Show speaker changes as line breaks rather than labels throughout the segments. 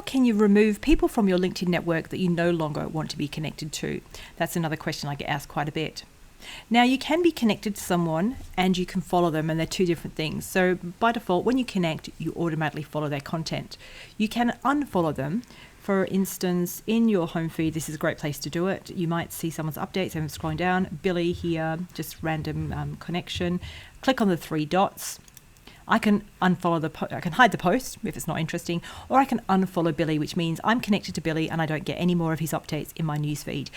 how can you remove people from your LinkedIn network that you no longer want to be connected to? That's another question I get asked quite a bit. Now, you can be connected to someone and you can follow them, and they're two different things. So by default, when you connect, you automatically follow their content. You can unfollow them. For instance, in your home feed, this is a great place to do it. You might see someone's updates. I'm scrolling down, Billy here, just random connection. Click on the three dots. I can unfollow I can hide the post if it's not interesting, or I can unfollow Billy, which means I'm connected to Billy and I don't get any more of his updates in my newsfeed.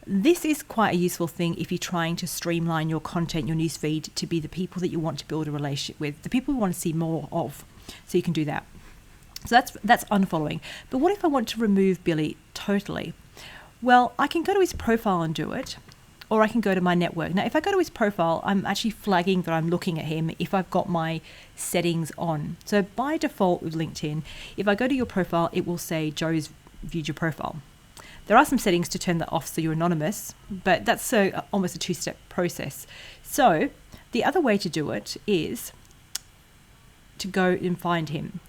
This is quite a useful thing if you're trying to streamline your content, your newsfeed, to be the people that you want to build a relationship with, the people you want to see more of. So you can do that. So that's unfollowing. But what if I want to remove Billy totally? Well, I can go to his profile and do it, or I can go to my network. Now, if I go to his profile, I'm actually flagging that I'm looking at him if I've got my settings on. So by default with LinkedIn, if I go to your profile, it will say Joe's viewed your profile. There are some settings to turn that off so you're anonymous, but that's almost a two-step process. So the other way to do it is to go and find him.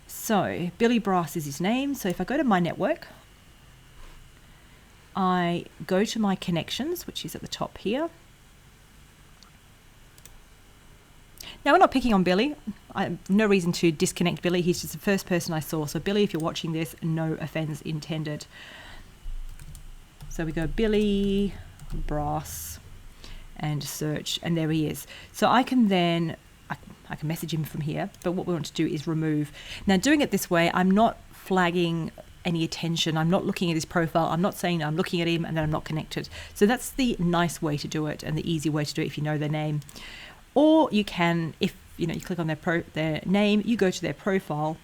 So Billy Brass is his name. So if I go to my network, I go to my connections, which is at the top here. Now, we're not picking on Billy. I have no reason to disconnect Billy. He's just the first person I saw. So Billy, if you're watching this, no offense intended. So we go Billy Brass and search, and there he is. So I can then I can message him from here, but what we want to do is remove. Now, doing it this way, I'm not flagging any attention. I'm not looking at his profile. I'm not saying I'm looking at him and then I'm not connected. So that's the nice way to do it, and the easy way to do it if you know their name. Or you can, if you click on their name, you go to their profile.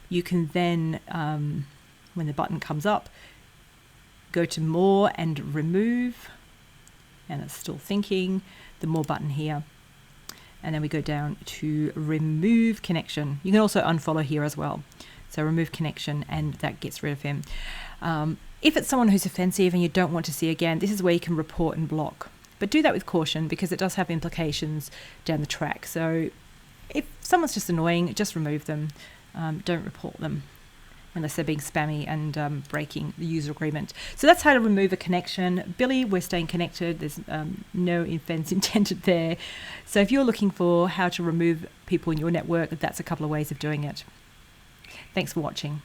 You can then, when the button comes up, go to more and remove, and it's still thinking, the more button here. And then we go down to remove connection. You can also unfollow here as well. So remove connection, and that gets rid of him. If it's someone who's offensive and you don't want to see again, this is where you can report and block. But do that with caution, because it does have implications down the track. So if someone's just annoying, just remove them. Don't report them unless they're being spammy and breaking the user agreement. So that's how to remove a connection. Billy, we're staying connected. There's no offense intended there. So if you're looking for how to remove people in your network, that's a couple of ways of doing it. Thanks for watching.